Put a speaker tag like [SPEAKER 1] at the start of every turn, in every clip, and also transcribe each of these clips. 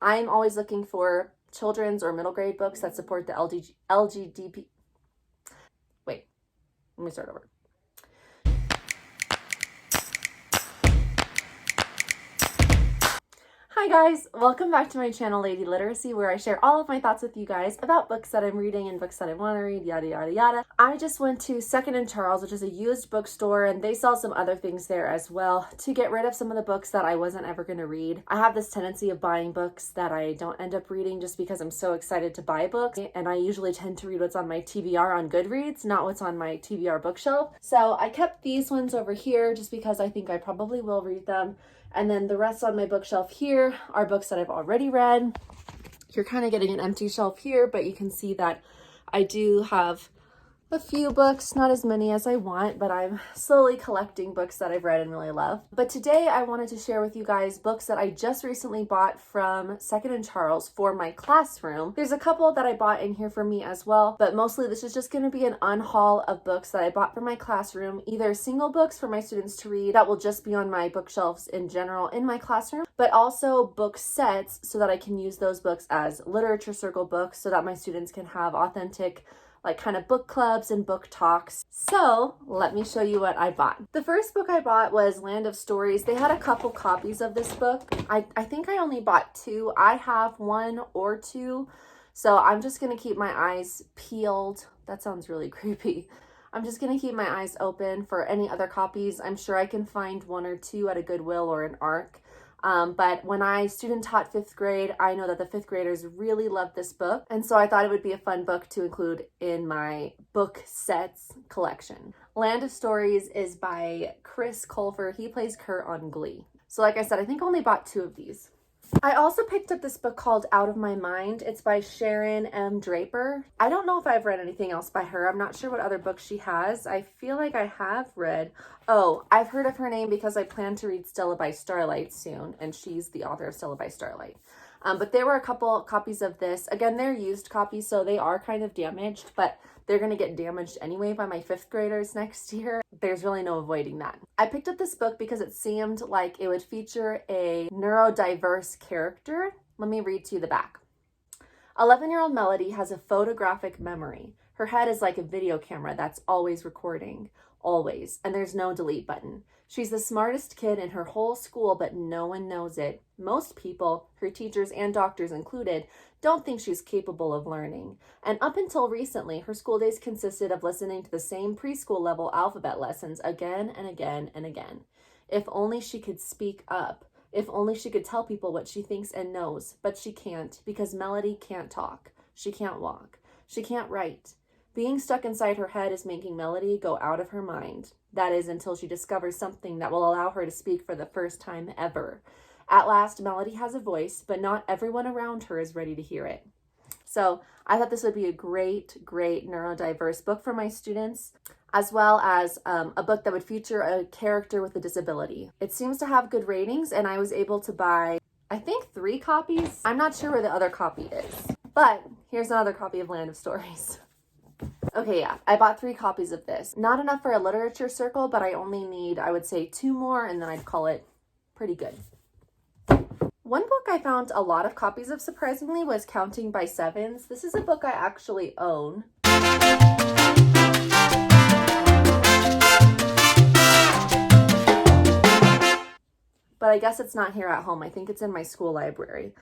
[SPEAKER 1] I'm always looking for children's or middle grade books that support the LGBT. Wait, let me start over. Hi guys, welcome back to my channel Lady Literacy, where I share all of my thoughts with you guys about books that I'm reading and books that I want to read, yada yada yada. I just went to Second and Charles, which is a used bookstore, and they sell some other things there as well, to get rid of some of the books that I wasn't ever going to read. I have this tendency of buying books that I don't end up reading just because I'm so excited to buy books, and I usually tend to read what's on my TBR on Goodreads, not what's on my TBR bookshelf. So I kept these ones over here just because I think I probably will read them. And then the rest on my bookshelf here are books that I've already read. You're kind of getting an empty shelf here, but you can see that I do have a few books, not as many as I want, but I'm slowly collecting books that I've read and really love. But today I wanted to share with you guys books that I just recently bought from Second and Charles for my classroom. There's a couple that I bought in here for me as well, but mostly this is just going to be an unhaul of books that I bought for my classroom, either single books for my students to read that will just be on my bookshelves in general in my classroom, but also book sets so that I can use those books as literature circle books so that my students can have authentic kind of book clubs and book talks. So let me show you what I bought. The first book I bought was Land of Stories. They had a couple copies of this book. I think I only bought two. I have one or two, so I'm just gonna keep my eyes peeled. That sounds really creepy. I'm just gonna keep my eyes open for any other copies. I'm sure I can find one or two at a Goodwill or an ARC. But when I student taught 5th grade, I know that the 5th graders really loved this book. And so I thought it would be a fun book to include in my book sets collection. Land of Stories is by Chris Colfer. He plays Kurt on Glee. So like I said, I think I only bought two of these. I also picked up this book called Out of My Mind. It's by Sharon M. Draper. I don't know if I've read anything else by her. I'm not sure what other books she has. I feel like I have read. Oh, I've heard of her name because I plan to read Stella by Starlight soon, and she's the author of Stella by Starlight. But there were a couple copies of this. Again, they're used copies, so they are kind of damaged, but they're going to get damaged anyway by my 5th graders next year. There's really no avoiding that. I picked up this book because it seemed like it would feature a neurodiverse character. Let me read to you the back. 11-year-old Melody has a photographic memory. Her head is like a video camera that's always recording, always, and there's no delete button. She's the smartest kid in her whole school, but no one knows it. Most people, her teachers and doctors included, don't think she's capable of learning. And up until recently, her school days consisted of listening to the same preschool level alphabet lessons again and again and again. If only she could speak up. If only she could tell people what she thinks and knows. But she can't, because Melody can't talk. She can't walk. She can't write. Being stuck inside her head is making Melody go out of her mind. That is, until she discovers something that will allow her to speak for the first time ever. At last, Melody has a voice, but not everyone around her is ready to hear it. So I thought this would be a great neurodiverse book for my students, as well as a book that would feature a character with a disability. It seems to have good ratings, and I was able to buy, I think, 3 copies. I'm not sure where the other copy is, but here's another copy of Land of Stories. Okay, yeah, I bought 3 copies of this. Not enough for a literature circle, but I only need, I would say, 2 more, and then I'd call it pretty good. One book I found a lot of copies of, surprisingly, was Counting by Sevens. This is a book I actually own. But I guess it's not here at home. I think it's in my school library.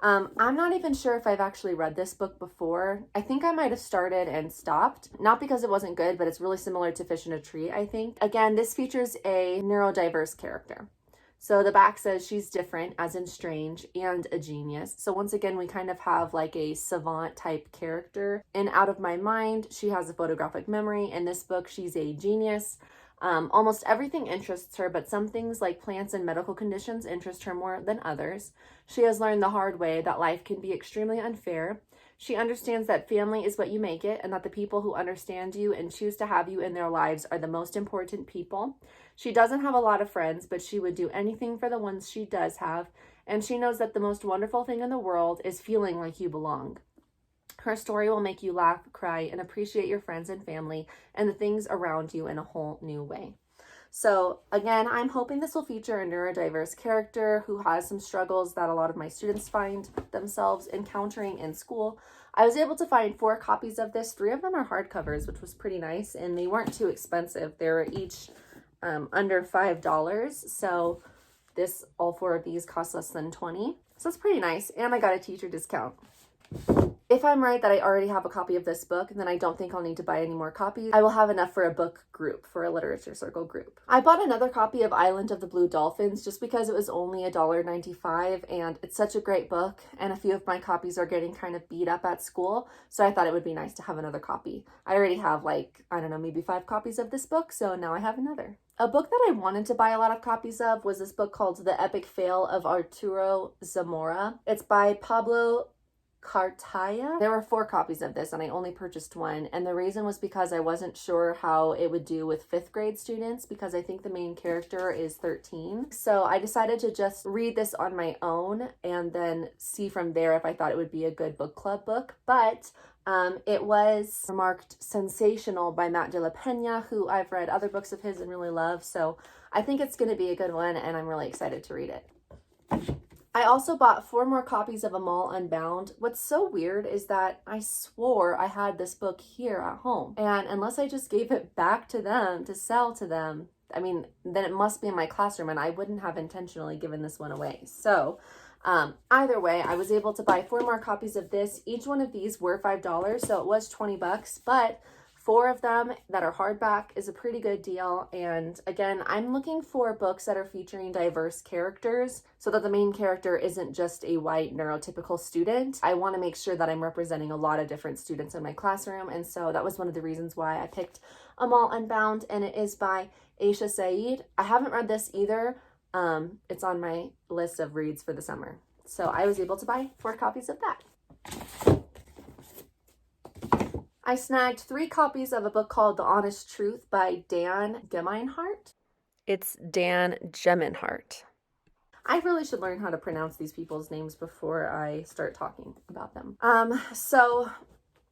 [SPEAKER 1] I'm not even sure if I've actually read this book before. I think I might have started and stopped. Not because it wasn't good, but it's really similar to Fish in a Tree, I think. Again, this features a neurodiverse character. So the back says she's different, as in strange, and a genius. So once again, we kind of have like a savant type character. In Out of My Mind, she has a photographic memory. In this book, she's a genius. Almost everything interests her, but some things like plants and medical conditions interest her more than others. She has learned the hard way that life can be extremely unfair. She understands that family is what you make it, and that the people who understand you and choose to have you in their lives are the most important people. She doesn't have a lot of friends, but she would do anything for the ones she does have, and she knows that the most wonderful thing in the world is feeling like you belong. Her story will make you laugh, cry, and appreciate your friends and family and the things around you in a whole new way. So again, I'm hoping this will feature a neurodiverse character who has some struggles that a lot of my students find themselves encountering in school. I was able to find 4 copies of this. 3 of them are hardcovers, which was pretty nice, and they weren't too expensive. They were each under $5. So all 4 of these cost less than $20. So it's pretty nice. And I got a teacher discount. If I'm right that I already have a copy of this book, then I don't think I'll need to buy any more copies. I will have enough for a book group, for a literature circle group. I bought another copy of Island of the Blue Dolphins just because it was only $1.95, and it's such a great book, and a few of my copies are getting kind of beat up at school, so I thought it would be nice to have another copy. I already have maybe 5 copies of this book, so now I have another. A book that I wanted to buy a lot of copies of was this book called The Epic Fail of Arturo Zamora. It's by Pablo Cartaya. There were 4 copies of this and I only purchased 1, and the reason was because I wasn't sure how it would do with 5th grade students because I think the main character is 13. So I decided to just read this on my own and then see from there if I thought it would be a good book club book. But it was marked sensational by Matt de la Pena, who I've read other books of his and really love. So I think it's going to be a good one and I'm really excited to read it. I also bought 4 more copies of Amal Unbound. What's so weird is that I swore I had this book here at home. And unless I just gave it back to them to sell to them, then it must be in my classroom and I wouldn't have intentionally given this one away. So either way, I was able to buy 4 more copies of this. Each one of these were $5, so it was $20, but 4 of them that are hardback is a pretty good deal. And again, I'm looking for books that are featuring diverse characters so that the main character isn't just a white neurotypical student. I want to make sure that I'm representing a lot of different students in my classroom. And so that was one of the reasons why I picked Amal Unbound, and it is by Aisha Saeed. I haven't read this either. It's on my list of reads for the summer. So I was able to buy 4 copies of that. I snagged 3 copies of a book called The Honest Truth by Dan Demeinhart. It's Dan Demeinhart. I really should learn how to pronounce these people's names before I start talking about them. So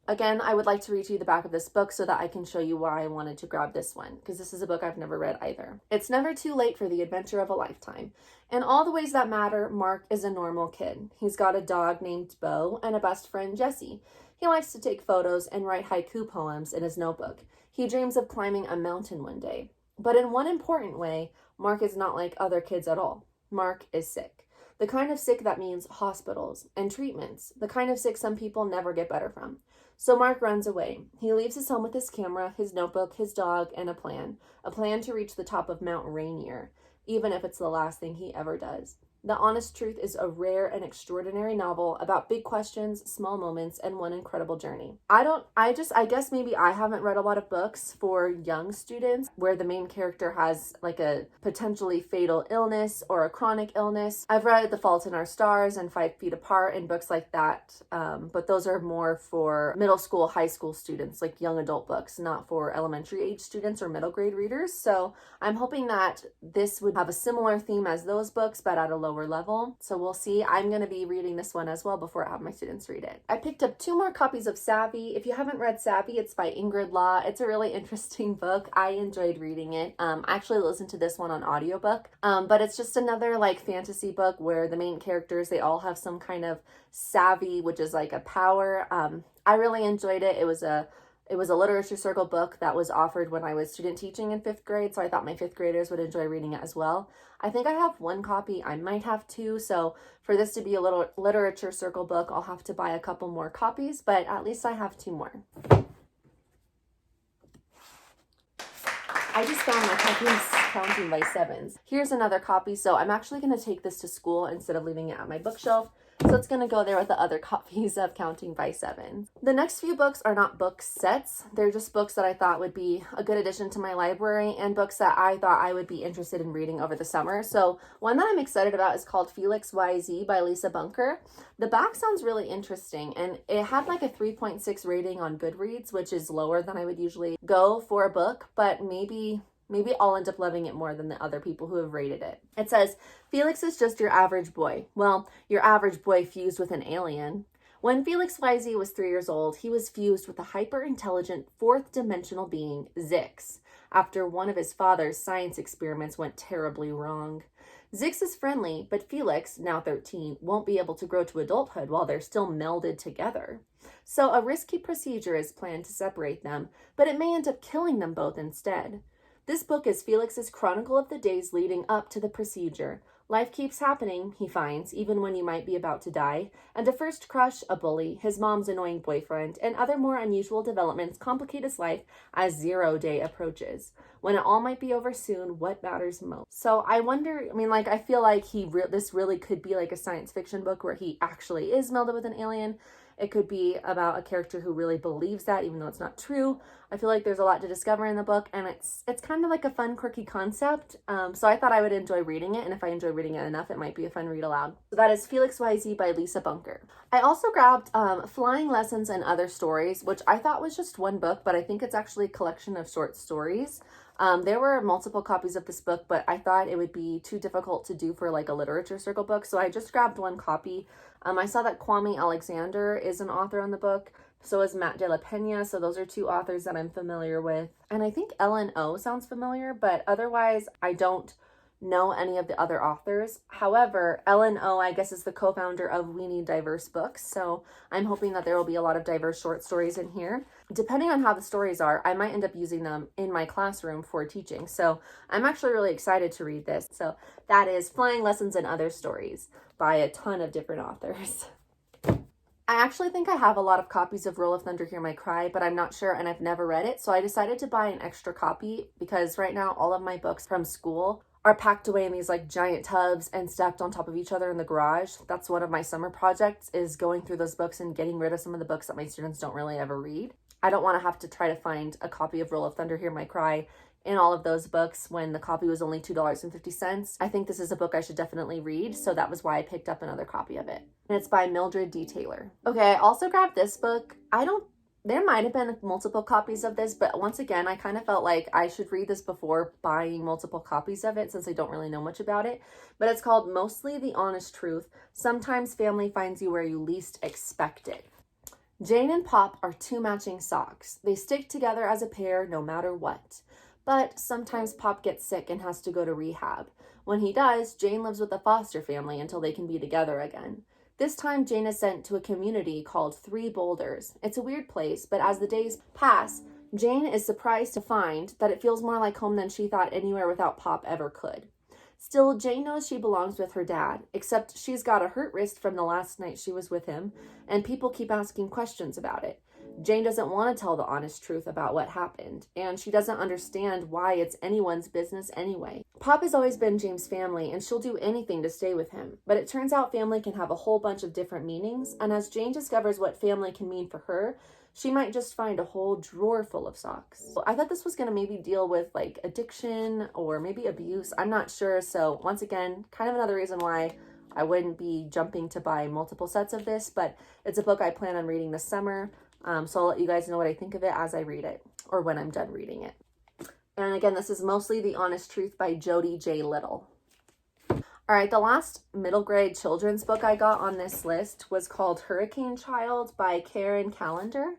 [SPEAKER 1] again, I would like to read to you the back of this book so that I can show you why I wanted to grab this one, because this is a book I've never read either. It's never too late for the adventure of a lifetime. In all the ways that matter, Mark is a normal kid. He's got a dog named Bo and a best friend, Jessie. He likes to take photos and write haiku poems in his notebook. He dreams of climbing a mountain one day. But in one important way, Mark is not like other kids at all. Mark is sick. The kind of sick that means hospitals and treatments. The kind of sick some people never get better from. So Mark runs away. He leaves his home with his camera, his notebook, his dog, and a plan. A plan to reach the top of Mount Rainier, even if it's the last thing he ever does. The Honest Truth is a rare and extraordinary novel about big questions, small moments, and one incredible journey. I guess maybe I haven't read a lot of books for young students where the main character has like a potentially fatal illness or a chronic illness. I've read The Fault in Our Stars and 5 Feet Apart and books like that, but those are more for middle school, high school students, like young adult books, not for elementary age students or middle grade readers. So I'm hoping that this would have a similar theme as those books, but at a lower level. So we'll see. I'm going to be reading this one as well before I have my students read it. I picked up 2 more copies of Savvy. If you haven't read Savvy, it's by Ingrid Law. It's a really interesting book. I enjoyed reading it. I actually listened to this one on audiobook, but it's just another like fantasy book where the main characters, they all have some kind of savvy, which is like a power. I really enjoyed it. It was a literature circle book that was offered when I was student teaching in 5th grade, so I thought my 5th graders would enjoy reading it as well. I think I have 1 copy, I might have 2, so for this to be a little literature circle book, I'll have to buy a couple more copies, but at least I have 2 more. I just found my copies counting by 7s. Here's another copy, so I'm actually going to take this to school instead of leaving it at my bookshelf. So it's going to go there with the other copies of Counting by 7. The next few books are not book sets. They're just books that I thought would be a good addition to my library and books that I thought I would be interested in reading over the summer. So one that I'm excited about is called Felix YZ by Lisa Bunker. The back sounds really interesting, and it had like a 3.6 rating on Goodreads, which is lower than I would usually go for a book, but maybe I'll end up loving it more than the other people who have rated it. It says, Felix is just your average boy. Well, your average boy fused with an alien. When Felix YZ was 3 years old, he was fused with a hyper-intelligent 4th-dimensional being, Zix. after one of his father's science experiments went terribly wrong. Zix is friendly, but Felix, now 13, won't be able to grow to adulthood while they're still melded together. So a risky procedure is planned to separate them, but it may end up killing them both instead. This book is Felix's chronicle of the days leading up to the procedure. Life keeps happening, he finds, even when you might be about to die, and a first crush, a bully, his mom's annoying boyfriend, and other more unusual developments complicate his life as 0 day approaches. When it all might be over soon, what matters most? So I wonder, I feel like this really could be like a science fiction book where he actually is melded with an alien. It could be about a character who really believes that, even though it's not true. I feel like there's a lot to discover in the book, and it's kind of like a fun, quirky concept. So I thought I would enjoy reading it, and if I enjoy reading it enough, it might be a fun read aloud. So that is Felix YZ by Lisa Bunker. I also grabbed Flying Lessons and Other Stories, which I thought was just one book, but I think it's actually a collection of short stories. There were multiple copies of this book, but I thought it would be too difficult to do for like a literature circle book, so I just grabbed one copy. I saw that Kwame Alexander is an author on the book. So is Matt de la Pena. So those are two authors that I'm familiar with. And I think Ellen O sounds familiar, but otherwise I don't know any of the other authors. However, Ellen O, I guess, is the co-founder of We Need Diverse Books. So I'm hoping that there will be a lot of diverse short stories in here. Depending on how the stories are, I might end up using them in my classroom for teaching. So I'm actually really excited to read this. So that is Flying Lessons and Other Stories by a ton of different authors. I actually think I have a lot of copies of Roll of Thunder, Hear My Cry, but I'm not sure and I've never read it. So I decided to buy an extra copy because right now all of my books from school are packed away in these like giant tubs and stacked on top of each other in the garage. That's one of my summer projects, is going through those books and getting rid of some of the books that my students don't really ever read. I don't want to have to try to find a copy of Roll of Thunder, Hear My Cry in all of those books when the copy was only $2.50. I think this is a book I should definitely read, so that was why I picked up another copy of it. And it's by Mildred D. Taylor. Okay, I also grabbed this book. There might have been multiple copies of this, but once again, I kind of felt like I should read this before buying multiple copies of it since I don't really know much about it. But it's called Mostly the Honest Truth. Sometimes Family Finds You Where You Least Expect It. Jane and Pop are two matching socks. They stick together as a pair no matter what. But sometimes Pop gets sick and has to go to rehab. When he does, Jane lives with a foster family until they can be together again. This time, Jane is sent to a community called Three Boulders. It's a weird place, but as the days pass, Jane is surprised to find that it feels more like home than she thought anywhere without Pop ever could. Still, Jane knows she belongs with her dad, except she's got a hurt wrist from the last night she was with him, and people keep asking questions about it. Jane doesn't want to tell the honest truth about what happened, and she doesn't understand why it's anyone's business anyway. Pop has always been Jane's family, and she'll do anything to stay with him, but it turns out family can have a whole bunch of different meanings, and as Jane discovers what family can mean for her, she might just find a whole drawer full of socks. I thought this was going to maybe deal with like addiction or maybe abuse. I'm not sure, so once again, kind of another reason why I wouldn't be jumping to buy multiple sets of this, but it's a book I plan on reading this summer. So I'll let you guys know what I think of it as I read it, or when I'm done reading it. And again, this is Mostly the Honest Truth by Jody J. Little. All right, the last middle grade children's book I got on this list was called Hurricane Child by Karen Callender.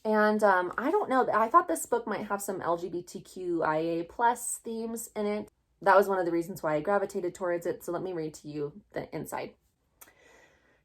[SPEAKER 1] And I don't know, I thought this book might have some LGBTQIA plus themes in it. That was one of the reasons why I gravitated towards it. So let me read to you the inside.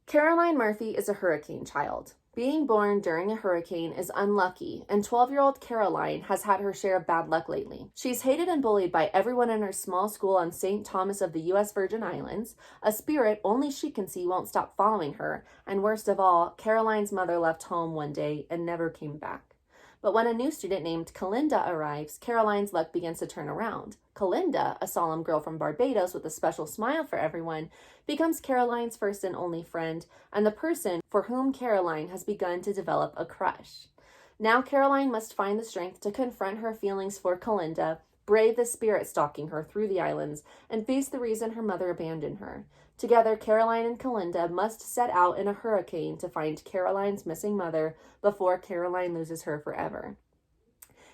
[SPEAKER 1] Caroline Murphy is a hurricane child. Being born during a hurricane is unlucky, and 12-year-old Caroline has had her share of bad luck lately. She's hated and bullied by everyone in her small school on St. Thomas of the U.S. Virgin Islands. A spirit only she can see won't stop following her, and worst of all, Caroline's mother left home one day and never came back. But when a new student named Kalinda arrives, Caroline's luck begins to turn around. Kalinda, a solemn girl from Barbados with a special smile for everyone, becomes Caroline's first and only friend, and the person for whom Caroline has begun to develop a crush. Now Caroline must find the strength to confront her feelings for Kalinda, brave the spirit stalking her through the islands, and face the reason her mother abandoned her. Together, Caroline and Kalinda must set out in a hurricane to find Caroline's missing mother before Caroline loses her forever.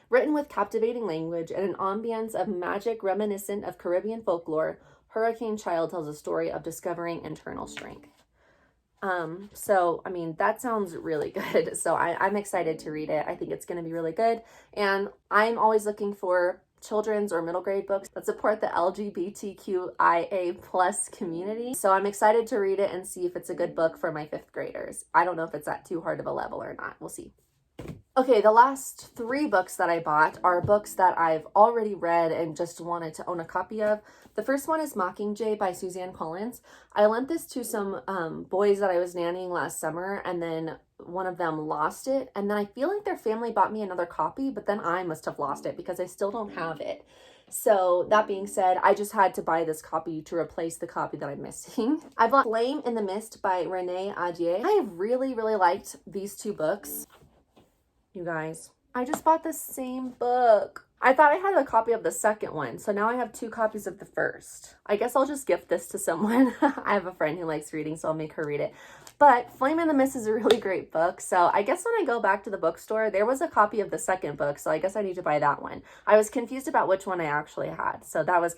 [SPEAKER 1] Written with captivating language and an ambience of magic reminiscent of Caribbean folklore, Hurricane Child tells a story of discovering internal strength. That sounds really good. So I'm excited to read it. I think it's going to be really good. And I'm always looking for children's or middle grade books that support the LGBTQIA plus community. So I'm excited to read it and see if it's a good book for my 5th graders. I don't know if it's at too hard of a level or not. We'll see. Okay, the last 3 books that I bought are books that I've already read and just wanted to own a copy of. The first one is Mockingjay by Suzanne. I lent this to some boys that I was nannying last summer, and then one of them lost it, and then I feel like their family bought me another copy, but then I must have lost it because I still don't have it. So that being said, I just had to buy this copy to replace the copy that I'm missing. I bought Flame in the Mist by Renee Ahdieh. I really liked these 2 books. You guys, I just bought the same book. I thought I had a copy of the second one, so now I have 2 copies of the first. I guess I'll just gift this to someone. I have a friend who likes reading, so I'll make her read it. But Flame in the Mist is a really great book, so I guess when I go back to the bookstore, there was a copy of the second book, so I guess I need to buy that one. I was confused about which one I actually had, so that was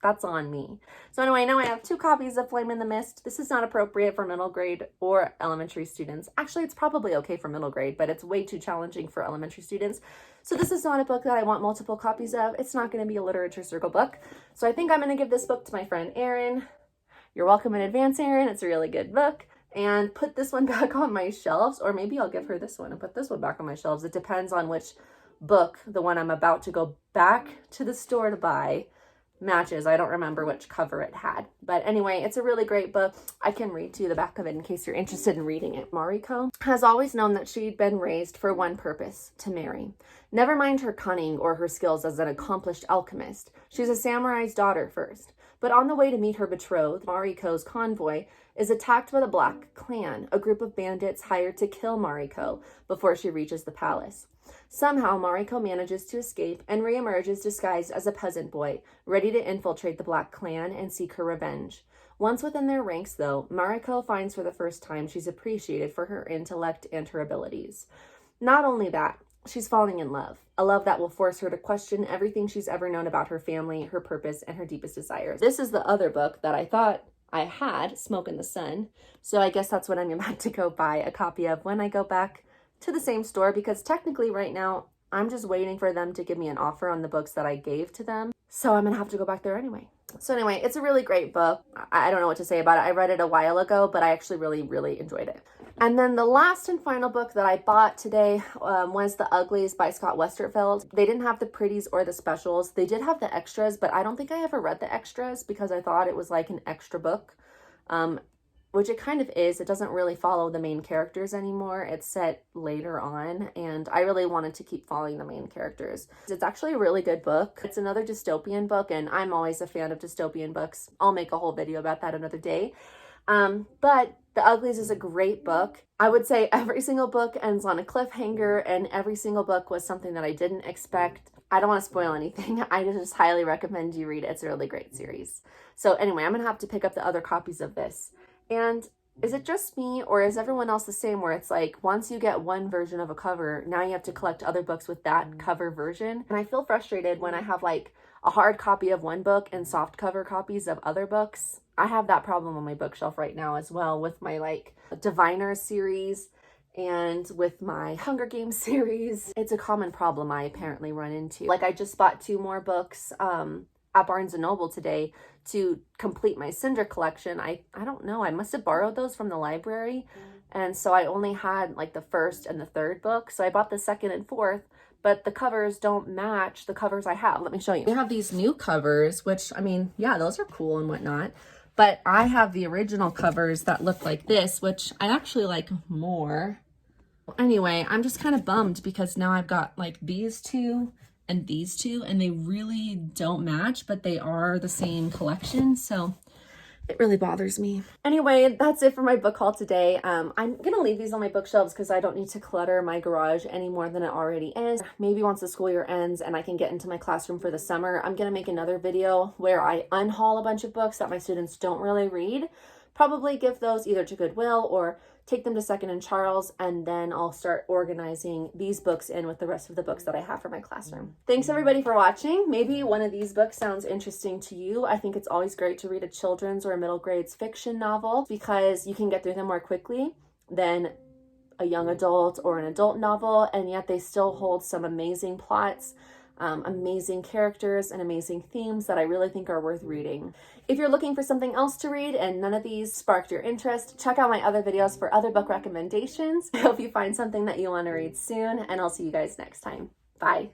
[SPEAKER 1] that's on me. So anyway, now I have 2 copies of Flame in the Mist. This is not appropriate for middle grade or elementary students. Actually, it's probably okay for middle grade, but it's way too challenging for elementary students. So this is not a book that I want multiple copies of. It's not going to be a literature circle book. So I think I'm going to give this book to my friend Erin. You're welcome in advance, Erin. It's a really good book. And put this one back on my shelves, or maybe I'll give her this one and put this one back on my shelves. It depends on which book, the one I'm about to go back to the store to buy, matches. I don't remember which cover it had. But anyway, it's a really great book. I can read to you the back of it in case you're interested in reading it. Mariko has always known that she'd been raised for one purpose, to marry. Never mind her cunning or her skills as an accomplished alchemist. She's a samurai's daughter first. But on the way to meet her betrothed, Mariko's convoy is attacked by the Black Clan, a group of bandits hired to kill Mariko before she reaches the palace. Somehow, Mariko manages to escape and reemerges disguised as a peasant boy, ready to infiltrate the Black Clan and seek her revenge. Once within their ranks, though, Mariko finds for the first time she's appreciated for her intellect and her abilities. Not only that, she's falling in love, a love that will force her to question everything she's ever known about her family, her purpose, and her deepest desires. This is the other book that I thought I had, Smoke in the Sun, so I guess that's what I'm about to go buy a copy of when I go back to the same store, because technically right now I'm just waiting for them to give me an offer on the books that I gave to them, so I'm gonna have to go back there anyway. So anyway, it's a really great book. I don't know what to say about it. I read it a while ago, but I actually really enjoyed it. And then the last and final book that I bought today was The Uglies by Scott Westerfeld. They didn't have the pretties or the specials. They did have the extras, but I don't think I ever read the extras because I thought it was like an extra book, which it kind of is. It doesn't really follow the main characters anymore. It's set later on, and I really wanted to keep following the main characters. It's actually a really good book. It's another dystopian book, and I'm always a fan of dystopian books. I'll make a whole video about that another day. But The Uglies is a great book. I would say every single book ends on a cliffhanger, and every single book was something that I didn't expect. I don't want to spoil anything. I just highly recommend you read it. It's a really great series. So anyway, I'm going to have to pick up the other copies of this. And is it just me, or is everyone else the same, where it's like once you get one version of a cover, now you have to collect other books with that cover version? And I feel frustrated when I have like a hard copy of one book and soft cover copies of other books. I have that problem on my bookshelf right now as well with my like Demeinhart series and with my Hunger Games series. It's a common problem I apparently run into. Like I just bought 2 more books at Barnes & Noble today to complete my Cinder collection. I don't know, I must have borrowed those from the library. And so I only had like the first and the third book. So I bought the second and fourth, but the covers don't match the covers I have. Let me show you. They have these new covers, which, I mean, yeah, those are cool and whatnot. But I have the original covers that look like this, which I actually like more. Anyway, I'm just kind of bummed because now I've got like these 2 and these 2, and they really don't match, but they are the same collection. So it really bothers me. Anyway, that's it for my book haul today. I'm gonna leave these on my bookshelves because I don't need to clutter my garage any more than it already is. Maybe once the school year ends and I can get into my classroom for the summer, I'm gonna make another video where I unhaul a bunch of books that my students don't really read. Probably give those either to Goodwill or take them to Second and Charles, and then I'll start organizing these books in with the rest of the books that I have for my classroom. Thanks everybody for watching. Maybe one of these books sounds interesting to you. I think it's always great to read a children's or a middle grades fiction novel because you can get through them more quickly than a young adult or an adult novel, and yet they still hold some amazing plots. amazing characters and amazing themes that I really think are worth reading. If you're looking for something else to read and none of these sparked your interest, check out my other videos for other book recommendations. I hope you find something that you want to read soon, and I'll see you guys next time. Bye.